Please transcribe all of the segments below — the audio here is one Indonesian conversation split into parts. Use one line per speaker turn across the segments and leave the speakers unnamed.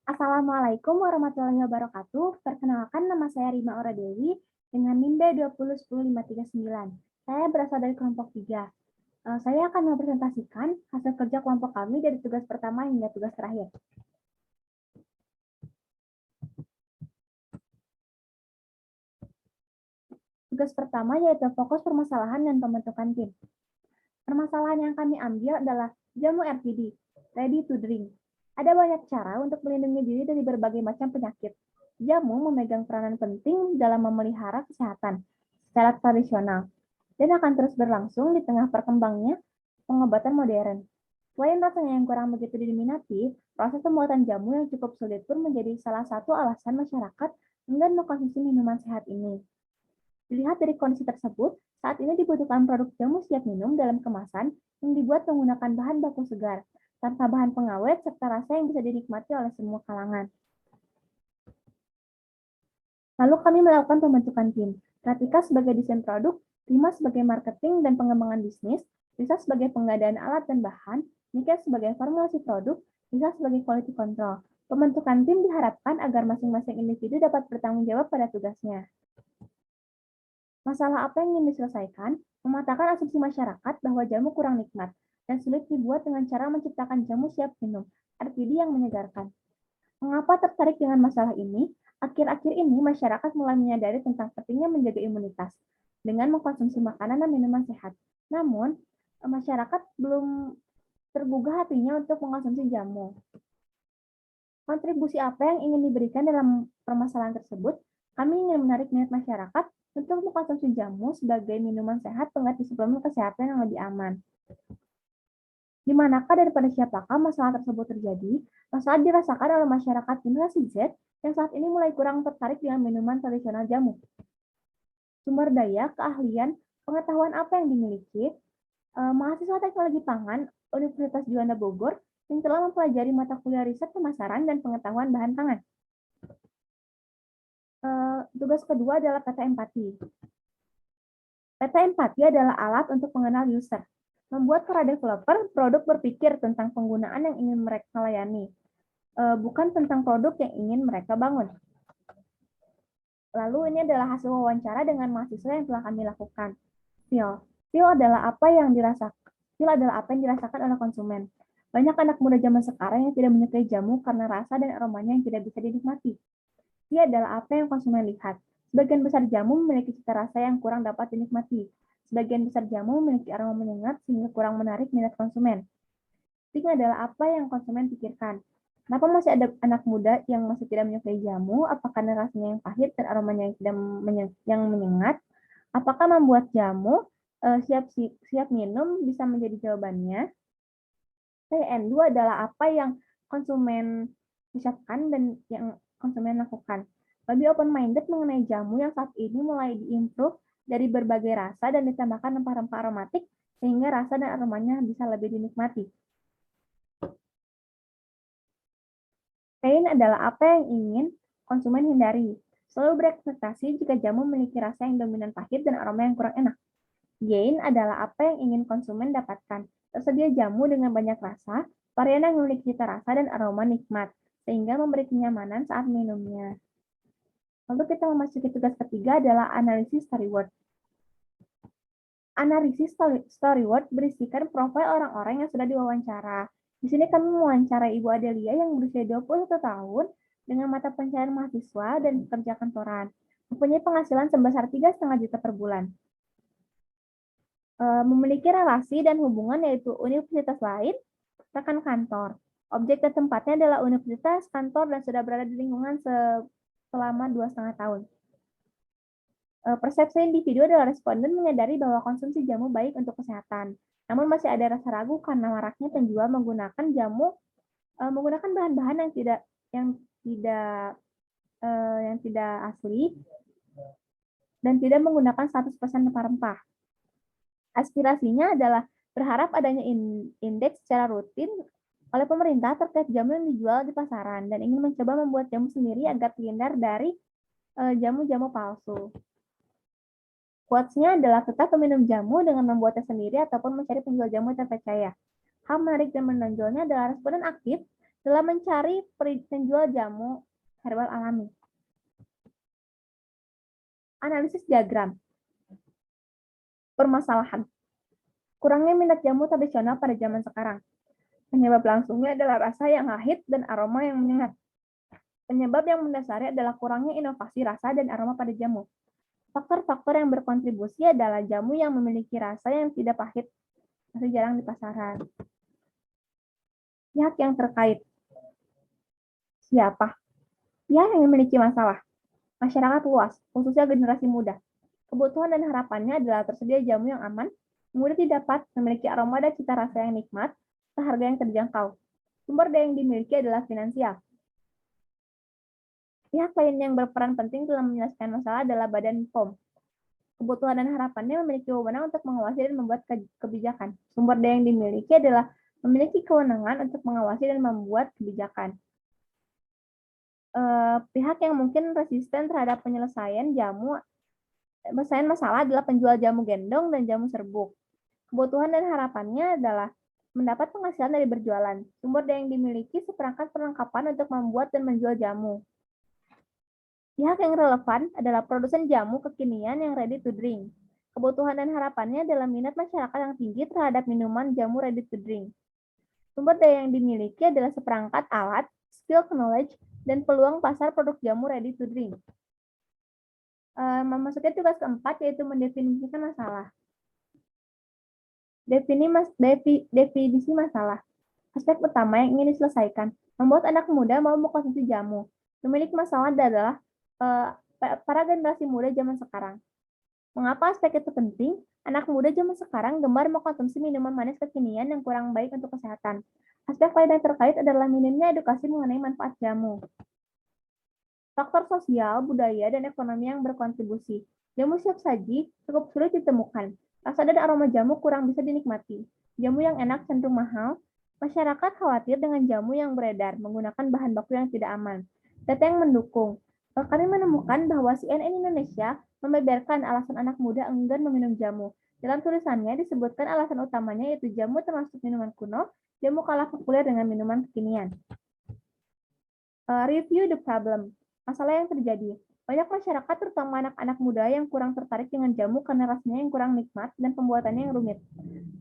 Assalamualaikum warahmatullahi wabarakatuh. Perkenalkan, nama saya Rima Oradewi dengan NIM B20100539. Saya berasal dari kelompok 3. Saya akan mempresentasikan hasil kerja kelompok kami dari tugas pertama hingga tugas terakhir. Tugas pertama yaitu fokus permasalahan dan pembentukan tim. Permasalahan yang kami ambil adalah jamu RTD, ready to drink. Ada banyak cara untuk melindungi diri dari berbagai macam penyakit. Jamu memegang peranan penting dalam memelihara kesehatan secara tradisional dan akan terus berlangsung di tengah berkembangnya pengobatan modern. Selain rasanya yang kurang begitu diminati, proses pembuatan jamu yang cukup sulit pun menjadi salah satu alasan masyarakat enggan mengkonsumsi minuman sehat ini. Dilihat dari kondisi tersebut, saat ini dibutuhkan produk jamu siap minum dalam kemasan yang dibuat menggunakan bahan baku segar, tanpa bahan pengawet, serta rasa yang bisa dinikmati oleh semua kalangan. Lalu kami melakukan pembentukan tim. Ratika sebagai desain produk, Rima sebagai marketing dan pengembangan bisnis, Risa sebagai pengadaan alat dan bahan, Nika sebagai formulasi produk, Risa sebagai quality control. Pembentukan tim diharapkan agar masing-masing individu dapat bertanggung jawab pada tugasnya. Masalah apa yang ingin diselesaikan? Mematahkan asumsi masyarakat bahwa jamu kurang nikmat dan sulit dibuat dengan cara menciptakan jamu siap minum, RTD yang menyegarkan. Mengapa tertarik dengan masalah ini? Akhir-akhir ini masyarakat mulai menyadari tentang pentingnya menjaga imunitas dengan mengkonsumsi makanan dan minuman sehat. Namun, masyarakat belum tergugah hatinya untuk mengkonsumsi jamu. Kontribusi apa yang ingin diberikan dalam permasalahan tersebut? Kami ingin menarik minat masyarakat untuk mengkonsumsi jamu sebagai minuman sehat pengganti suplemen kesehatan yang lebih aman. Di manakah daripada siapakah masalah tersebut terjadi? Masalah dirasakan oleh masyarakat generasi Z yang saat ini mulai kurang tertarik dengan minuman tradisional jamu. Sumber daya, keahlian, pengetahuan apa yang dimiliki? Mahasiswa Teknologi Pangan Universitas Juanda Bogor yang telah mempelajari mata kuliah riset pemasaran dan pengetahuan bahan pangan. Tugas kedua adalah peta empati. Peta empati adalah alat untuk mengenal user. Membuat para developer produk berpikir tentang penggunaan yang ingin mereka layani, bukan tentang produk yang ingin mereka bangun. Lalu ini adalah hasil wawancara dengan mahasiswa yang telah kami lakukan. Feel adalah apa yang dirasakan oleh konsumen. Banyak anak muda zaman sekarang yang tidak menyukai jamu karena rasa dan aromanya yang tidak bisa dinikmati. Feel adalah apa yang konsumen lihat. Sebagian besar jamu memiliki cita rasa yang kurang dapat dinikmati. Sebagian besar jamu memiliki aroma menyengat sehingga kurang menarik minat konsumen. Think adalah apa yang konsumen pikirkan. Kenapa masih ada anak muda yang masih tidak menyukai jamu? Apakah karena rasanya yang pahit dan aromanya yang tidak menyengat? Apakah membuat jamu siap minum bisa menjadi jawabannya? PN2 adalah apa yang konsumen ucapkan dan yang konsumen lakukan. Lebih open-minded mengenai jamu yang saat ini mulai diimprove dari berbagai rasa dan ditambahkan rempah-rempah aromatik sehingga rasa dan aromanya bisa lebih dinikmati. Pain adalah apa yang ingin konsumen hindari. Selalu berekspektasi jika jamu memiliki rasa yang dominan pahit dan aroma yang kurang enak. Gain adalah apa yang ingin konsumen dapatkan. Tersedia jamu dengan banyak rasa, varian yang memiliki cita rasa dan aroma nikmat, sehingga memberi kenyamanan saat minumnya. Lalu kita memasuki tugas ketiga adalah analisis story word. Analisis story word berisikan profil orang-orang yang sudah diwawancara. Di sini kami mewawancarai Ibu Adelia yang berusia 21 tahun dengan mata pencarian mahasiswa dan pekerja kantoran. Mempunyai penghasilan sebesar 3,5 juta per bulan. Memiliki relasi dan hubungan yaitu universitas lain, rekan kantor. Objek dan tempatnya adalah universitas, kantor, dan sudah berada di lingkungan selama 2,5 tahun. Persepsi individu adalah responden menyadari bahwa konsumsi jamu baik untuk kesehatan. Namun masih ada rasa ragu karena maraknya penjual menggunakan jamu menggunakan bahan-bahan yang tidak asli dan tidak menggunakan 100% rempah-rempah. Aspirasinya adalah berharap adanya indeks secara rutin oleh pemerintah terkait jamu yang dijual di pasaran dan ingin mencoba membuat jamu sendiri agar terhindar dari jamu-jamu palsu. Quotes-nya adalah tetap meminum jamu dengan membuatnya sendiri ataupun mencari penjual jamu terpercaya. Hal menarik dan menonjolnya adalah responden aktif dalam mencari penjual jamu herbal alami. Analisis diagram. Permasalahan. Kurangnya minat jamu tradisional pada zaman sekarang. Penyebab langsungnya adalah rasa yang pahit dan aroma yang menyengat. Penyebab yang mendasari adalah kurangnya inovasi rasa dan aroma pada jamu. Faktor-faktor yang berkontribusi adalah jamu yang memiliki rasa yang tidak pahit, masih jarang di pasaran. Pihak yang terkait. Siapa? Pihak yang memiliki masalah. Masyarakat luas, khususnya generasi muda. Kebutuhan dan harapannya adalah tersedia jamu yang aman, mudah didapat, memiliki aroma dan cita rasa yang nikmat, seharga yang terjangkau. Sumber daya yang dimiliki adalah finansial. Pihak lain yang berperan penting dalam menyelesaikan masalah adalah Badan POM. Kebutuhan dan harapannya memiliki wewenang untuk mengawasi dan membuat kebijakan. Sumber daya yang dimiliki adalah memiliki kewenangan untuk mengawasi dan membuat kebijakan. Pihak yang mungkin resisten terhadap penyelesaian masalah adalah penjual jamu gendong dan jamu serbuk. Kebutuhan dan harapannya adalah mendapat penghasilan dari berjualan. Sumber daya yang dimiliki seperangkat perlengkapan untuk membuat dan menjual jamu. Pihak yang relevan adalah produsen jamu kekinian yang ready to drink. Kebutuhan dan harapannya adalah minat masyarakat yang tinggi terhadap minuman jamu ready to drink. Sumber daya yang dimiliki adalah seperangkat alat, skill knowledge, dan peluang pasar produk jamu ready to drink. Memasuki tugas keempat, yaitu mendefinisikan masalah. Definisi masalah. Aspek utama yang ingin diselesaikan, membuat anak muda mau mengkonsumsi jamu. Pemilik masalah adalah para generasi muda zaman sekarang. Mengapa aspek itu penting? Anak muda zaman sekarang gemar mengkonsumsi minuman manis kekinian yang kurang baik untuk kesehatan. Aspek lain yang terkait adalah minimnya edukasi mengenai manfaat jamu. Faktor sosial, budaya, dan ekonomi yang berkontribusi. Jamu siap saji cukup sulit ditemukan. Rasa dan aroma jamu kurang bisa dinikmati. Jamu yang enak cenderung mahal. Masyarakat khawatir dengan jamu yang beredar menggunakan bahan baku yang tidak aman. Data yang mendukung. Kami menemukan bahwa CNN Indonesia membeberkan alasan anak muda enggan meminum jamu. Dalam tulisannya disebutkan alasan utamanya yaitu jamu termasuk minuman kuno, jamu kalah populer dengan minuman kekinian. Review the problem. Masalah yang terjadi. Banyak masyarakat, terutama anak-anak muda, yang kurang tertarik dengan jamu karena rasanya yang kurang nikmat dan pembuatannya yang rumit.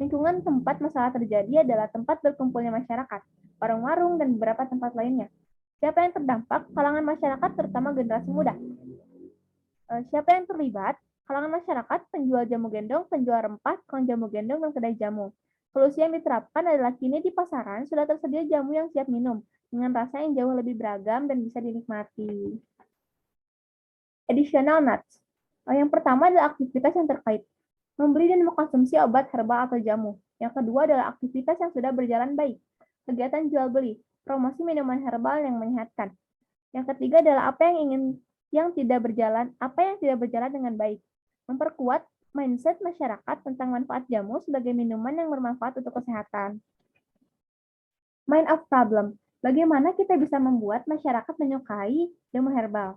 Lingkungan tempat masalah terjadi adalah tempat berkumpulnya masyarakat, warung-warung, dan beberapa tempat lainnya. Siapa yang terdampak? Kalangan masyarakat, terutama generasi muda. Siapa yang terlibat? Kalangan masyarakat, penjual jamu gendong, penjual rempah, tukang jamu gendong, dan kedai jamu. Solusi yang diterapkan adalah kini di pasaran sudah tersedia jamu yang siap minum, dengan rasa yang jauh lebih beragam dan bisa dinikmati. Additional nuts. Yang pertama adalah aktivitas yang terkait. Membeli dan mengkonsumsi obat herbal atau jamu. Yang kedua adalah aktivitas yang sudah berjalan baik. Kegiatan jual beli, promosi minuman herbal yang menyehatkan. Yang ketiga adalah apa yang tidak berjalan dengan baik. Memperkuat mindset masyarakat tentang manfaat jamu sebagai minuman yang bermanfaat untuk kesehatan. Mind of problem. Bagaimana kita bisa membuat masyarakat menyukai jamu herbal?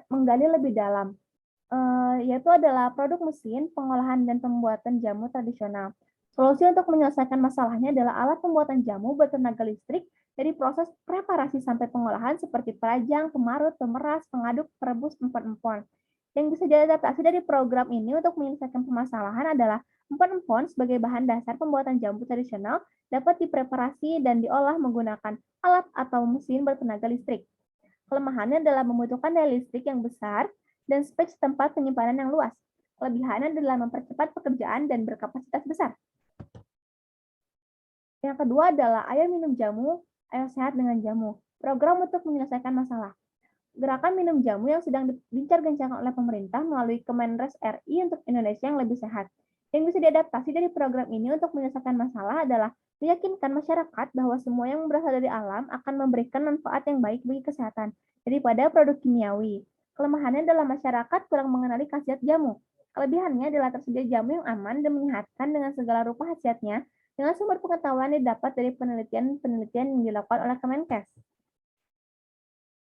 Menggali lebih dalam, yaitu adalah produk mesin, pengolahan dan pembuatan jamu tradisional. Solusi untuk menyelesaikan masalahnya adalah alat pembuatan jamu bertenaga listrik dari proses preparasi sampai pengolahan seperti perajang, pemarut, pemeras, pengaduk, perebus, empon-empon. Yang bisa diadaptasi dari program ini untuk menyelesaikan permasalahan adalah empon-empon sebagai bahan dasar pembuatan jamu tradisional dapat dipreparasi dan diolah menggunakan alat atau mesin bertenaga listrik. Kelemahannya adalah membutuhkan daya listrik yang besar dan space tempat penyimpanan yang luas. Kelebihannya adalah mempercepat pekerjaan dan berkapasitas besar. Yang kedua adalah ayo minum jamu, ayo sehat dengan jamu. Program untuk menyelesaikan masalah. Gerakan minum jamu yang sedang digencar-gencarkan oleh pemerintah melalui Kemenres RI untuk Indonesia yang lebih sehat. Yang bisa diadaptasi dari program ini untuk menyelesaikan masalah adalah meyakinkan masyarakat bahwa semua yang berasal dari alam akan memberikan manfaat yang baik bagi kesehatan daripada produk kimiawi. Kelemahannya adalah masyarakat kurang mengenali khasiat jamu. Kelebihannya adalah tersedia jamu yang aman dan menyehatkan dengan segala rupa khasiatnya dengan sumber pengetahuan yang didapat dari penelitian yang dilakukan oleh Kemenkes.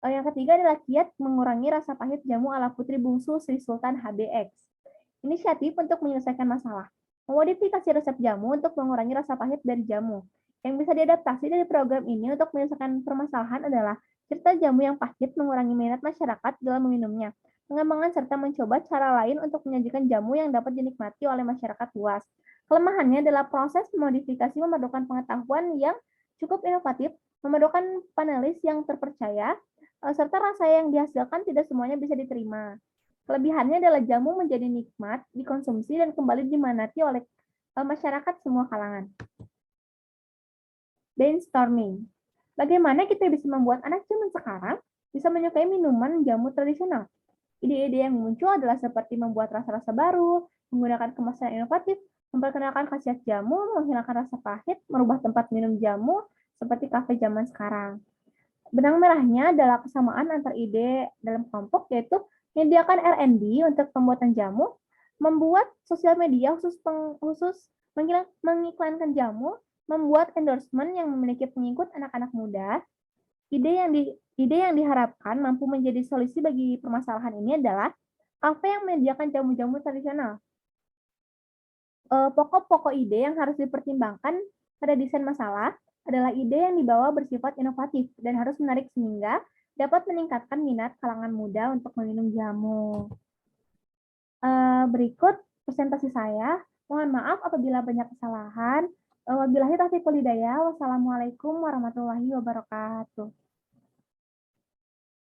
Yang ketiga adalah kiat mengurangi rasa pahit jamu ala Putri Bungsu Sri Sultan HBX. Inisiatif untuk menyelesaikan masalah. Memodifikasi resep jamu untuk mengurangi rasa pahit dari jamu. Yang bisa diadaptasi dari program ini untuk menyelesaikan permasalahan adalah cerita jamu yang pahit mengurangi minat masyarakat dalam meminumnya, pengembangan serta mencoba cara lain untuk menyajikan jamu yang dapat dinikmati oleh masyarakat luas. Kelemahannya adalah proses modifikasi memerlukan pengetahuan yang cukup inovatif, memerlukan panelis yang terpercaya, serta rasa yang dihasilkan tidak semuanya bisa diterima. Kelebihannya adalah jamu menjadi nikmat, dikonsumsi, dan kembali diminati oleh masyarakat semua kalangan. Brainstorming. Bagaimana kita bisa membuat anak zaman sekarang bisa menyukai minuman jamu tradisional? Ide-ide yang muncul adalah seperti membuat rasa-rasa baru, menggunakan kemasan inovatif, memperkenalkan khasiat jamu, menghilangkan rasa pahit, merubah tempat minum jamu seperti kafe zaman sekarang. Benang merahnya adalah kesamaan antar ide dalam kelompok, yaitu menyediakan R&D untuk pembuatan jamu, membuat sosial media khusus mengiklankan jamu, membuat endorsement yang memiliki pengikut anak-anak muda. Ide yang diharapkan mampu menjadi solusi bagi permasalahan ini adalah kafe yang menyediakan jamu-jamu tradisional. Pokok-pokok ide yang harus dipertimbangkan pada desain masalah adalah ide yang dibawa bersifat inovatif dan harus menarik sehingga dapat meningkatkan minat kalangan muda untuk meminum jamu. Berikut presentasi saya. Mohon maaf apabila banyak kesalahan. Wabillahi taufiq wal hidayah. Wassalamualaikum warahmatullahi wabarakatuh.